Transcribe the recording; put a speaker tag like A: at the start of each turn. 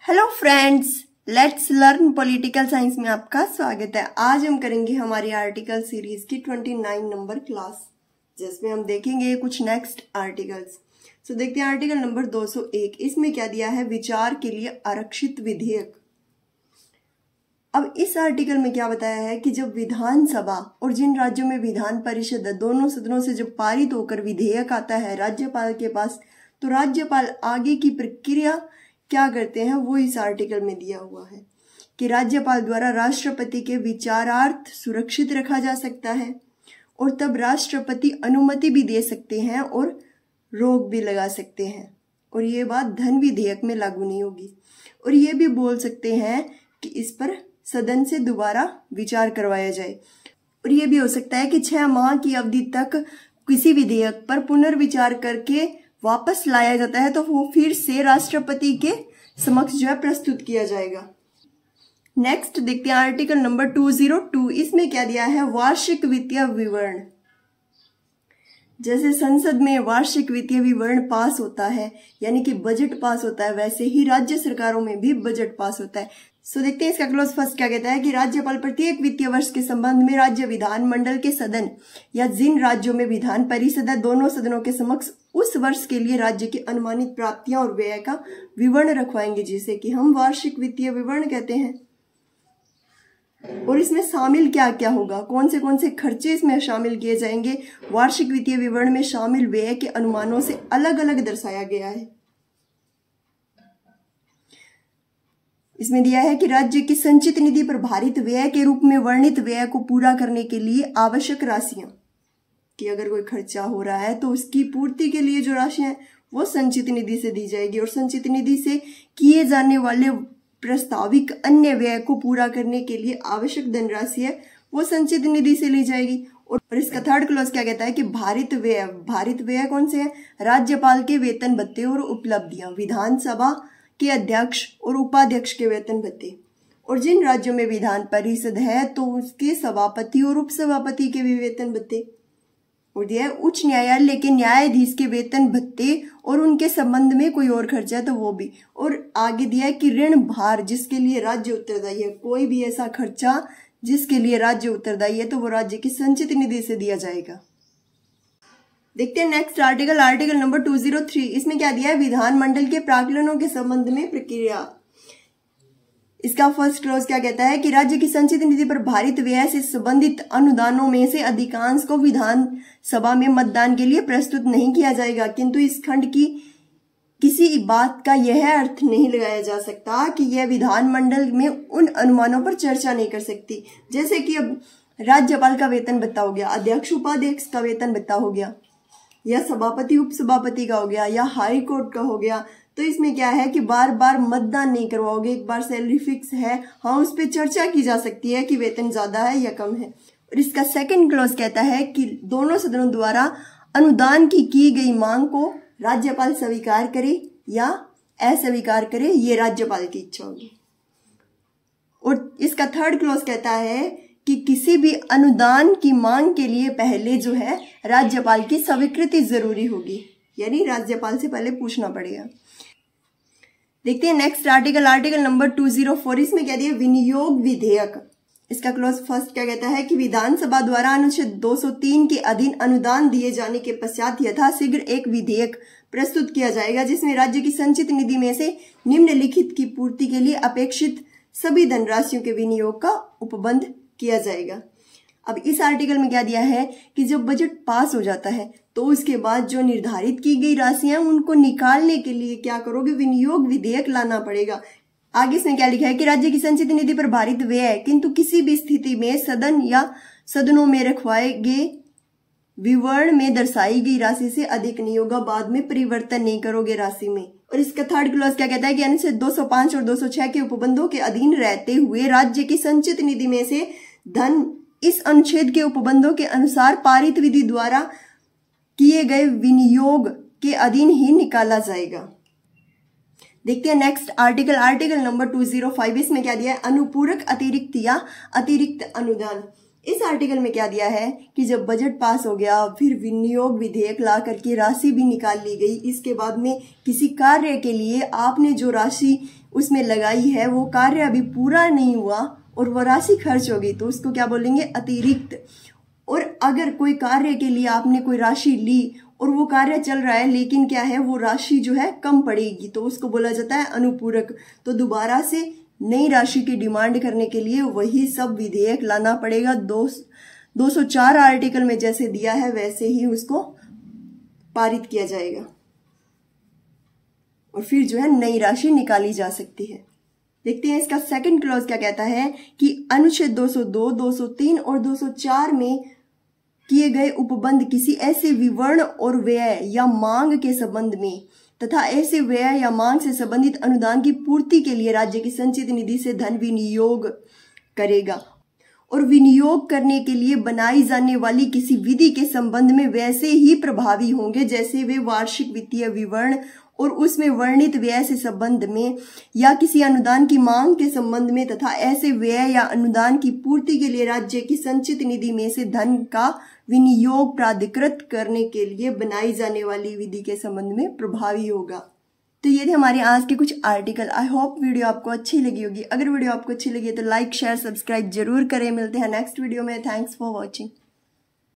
A: Hello friends, let's learn political science में आपका स्वागत है। आज हम करेंगे हमारी आर्टिकल सीरीज की 29 नंबर क्लास, जिसमें हम देखेंगे कुछ नेक्स्ट आर्टिकल्स। सो देखते हैं आर्टिकल नंबर 201। इसमें क्या दिया है? विचार के लिए आरक्षित विधेयक। अब इस आर्टिकल में क्या बताया है कि जब विधानसभा और जिन राज्यों में विधान परिषद दोनों सदनों से जब पारित होकर विधेयक आता है राज्यपाल के पास, तो राज्यपाल आगे की प्रक्रिया क्या करते हैं वो इस आर्टिकल में दिया हुआ है कि राज्यपाल द्वारा राष्ट्रपति के विचारार्थ सुरक्षित रखा जा सकता है और तब राष्ट्रपति अनुमति भी दे सकते हैं और रोक भी लगा सकते हैं, और ये बात धन विधेयक में लागू नहीं होगी। और ये भी बोल सकते हैं कि इस पर सदन से दोबारा विचार करवाया जाए, और ये भी हो सकता है कि 6 माह की अवधि तक किसी विधेयक पर पुनर्विचार करके वापस लाया जाता है तो वो फिर से राष्ट्रपति के समक्ष जो है प्रस्तुत किया जाएगा। नेक्स्ट देखते हैं आर्टिकल नंबर 202। इसमें क्या दिया है? वार्षिक वित्तीय विवरण। जैसे संसद में वार्षिक वित्तीय विवरण पास होता है, यानी कि बजट पास होता है, वैसे ही राज्य सरकारों में भी बजट पास होता है। सो देखते हैं इसका क्लोज फर्स्ट क्या कहता है कि राज्यपाल प्रत्येक वित्तीय वर्ष के संबंध में राज्य विधान मंडल के सदन या जिन राज्यों में विधान परिषद है दोनों सदनों के समक्ष उस वर्ष के लिए राज्य की अनुमानित प्राप्तियां और व्यय का विवरण रखवाएंगे, जिसे कि हम वार्षिक वित्तीय विवरण कहते हैं। और इसमें शामिल क्या क्या होगा, कौन से खर्चे इसमें शामिल किए जाएंगे, वार्षिक वित्तीय विवरण में शामिल व्यय के अनुमानों से अलग अलग दर्शाया गया है। इसमें दिया है कि राज्य की संचित निधि पर भारित व्यय के रूप में वर्णित व्यय को पूरा करने के लिए आवश्यक राशियां, कि अगर कोई खर्चा हो रहा है तो उसकी पूर्ति के लिए जो राशि है वो संचित निधि से दी जाएगी, और संचित निधि से किए जाने वाले प्रस्ताविक अन्य व्यय को पूरा करने के लिए आवश्यक धनराशि है वो संचित निधि से ली जाएगी। और इसका थर्ड क्लॉज क्या कहता है कि भारित व्यय कौन से है? राज्यपाल के वेतन भत्ते और उपलब्धियां, विधानसभा के अध्यक्ष और उपाध्यक्ष के वेतन भत्ते, और जिन राज्यों में विधान परिषद है तो उसके सभापति और उपसभापति के भी वेतन भत्ते। और दिया है उच्च न्यायालय के न्यायाधीश के वेतन भत्ते और उनके संबंध में कोई और खर्चा है तो वो भी। और आगे दिया है कि ऋण भार जिसके लिए राज्य उत्तरदायी है, कोई भी ऐसा खर्चा जिसके लिए राज्य उत्तरदायी है तो वो राज्य की संचित निधि से दिया जाएगा। देखते हैं नेक्स्ट आर्टिकल नंबर 203। इसमें क्या दिया है? विधानमंडल के प्राक्कलनों के संबंध में प्रक्रिया। इसका फर्स्ट क्लॉज क्या कहता है कि राज्य की संचित निधि पर भारित व्यय से संबंधित अनुदानों में से अधिकांश को विधान सभा में मतदान के लिए प्रस्तुत नहीं किया जाएगा, किंतु इस खंड की किसी बात का यह अर्थ नहीं लगाया जा सकता कि यह विधानमंडल में उन अनुमानों पर चर्चा नहीं कर सकती। जैसे कि अब राज्यपाल का वेतन भत्ता हो गया, अध्यक्ष उपाध्यक्ष का वेतन भत्ता हो गया, या सभापति उपसभापति का हो गया, या हाई कोर्ट का हो गया, तो इसमें क्या है कि बार बार मतदान नहीं करवाओगे, एक बार सैलरी फिक्स है, हाँ उस पर चर्चा की जा सकती है कि वेतन ज्यादा है या कम है। और इसका सेकंड क्लॉज कहता है कि दोनों सदनों द्वारा अनुदान की गई मांग को राज्यपाल स्वीकार करे या अस्वीकार करे, ये राज्यपाल की इच्छा होगी। और इसका थर्ड क्लॉज कहता है कि किसी भी अनुदान की मांग के लिए पहले जो है राज्यपाल की स्वीकृति जरूरी होगी, यानी राज्यपाल से पहले पूछना पड़ेगा। देखते हैं नेक्स्ट आर्टिकल नंबर 204। इसमें क्या दिया? विनियोग विधेयक। इसका क्लॉज फर्स्ट क्या कहता है कि विधानसभा द्वारा अनुच्छेद 203 के अधीन अनुदान दिए जाने के पश्चात यथाशीघ्र एक विधेयक प्रस्तुत किया जाएगा जिसमें राज्य की संचित निधि में से निम्नलिखित की पूर्ति के लिए अपेक्षित सभी धनराशियों के विनियोग का उपबंध किया जाएगा। अब इस आर्टिकल में क्या दिया है कि जब बजट पास हो जाता है तो उसके बाद जो निर्धारित की गई राशियां उनको निकालने के लिए क्या करोगे? विनियोग विधेयक लाना पड़ेगा। आगे इसमें क्या लिखा है कि राज्य की संचित निधि पर भारित व्यय किंतु किसी भी स्थिति में सदन या सदनों में रखवाए गए विवरण में दर्शाई गई राशि से अधिक नहीं होगा, बाद में परिवर्तन नहीं करोगे राशि में। और इसका थर्ड क्लॉज क्या कहता है कि अनुच्छेद 205 और 206 के उपबंधों के अधीन रहते हुए राज्य की संचित निधि में से धन इस अनुच्छेद के उपबंधों के अनुसार पारित विधि द्वारा किए गए विनियोग के अधीन ही निकाला जाएगा। देखते हैं नेक्स्ट आर्टिकल नंबर 205। इसमें क्या दिया है? अनुपूरक अतिरिक्त या अतिरिक्त अनुदान। इस आर्टिकल में क्या दिया है कि जब बजट पास हो गया, फिर विनियोग विधेयक ला करके राशि भी निकाल ली गई, इसके बाद में किसी कार्य के लिए आपने जो राशि उसमें लगाई है वो कार्य अभी पूरा नहीं हुआ और वो राशि खर्च हो गई, तो उसको क्या बोलेंगे, अतिरिक्त। और अगर कोई कार्य के लिए आपने कोई राशि ली और वो कार्य चल रहा है लेकिन क्या है, वो राशि जो है कम पड़ेगी, तो उसको बोला जाता है अनुपूरक। तो दोबारा से नई राशि की डिमांड करने के लिए वही सब विधेयक लाना पड़ेगा। 204 आर्टिकल में जैसे दिया है वैसे ही उसको पारित किया जाएगा और फिर जो है नई राशि निकाली जा सकती है। देखते हैं इसका सेकंड क्लॉज क्या कहता है कि अनुच्छेद 202, 203 और 204 में किए गए उपबंध किसी ऐसे विवरण और व्यय या मांग के संबंध में तथा ऐसे व्यय या मांग से संबंधित अनुदान की पूर्ति के लिए राज्य की संचित निधि से धन विनियोग करेगा और विनियोग करने के लिए बनाई जाने वाली किसी विधि के संबंध में वैसे ही प्रभावी होंगे जैसे वे वार्षिक वित्तीय विवरण और उसमें वर्णित व्यय से संबंध में या किसी अनुदान की मांग के संबंध में तथा ऐसे व्यय या अनुदान की पूर्ति के लिए राज्य की संचित निधि में से धन का विनियोग प्राधिकृत करने के लिए बनाई जाने वाली विधि के संबंध में प्रभावी होगा। तो ये थे हमारे आज के कुछ आर्टिकल। आई होप वीडियो आपको अच्छी लगी होगी। अगर वीडियो आपको अच्छी लगी तो लाइक शेयर सब्सक्राइब जरूर करें। मिलते हैं नेक्स्ट वीडियो में। Thanks for watching.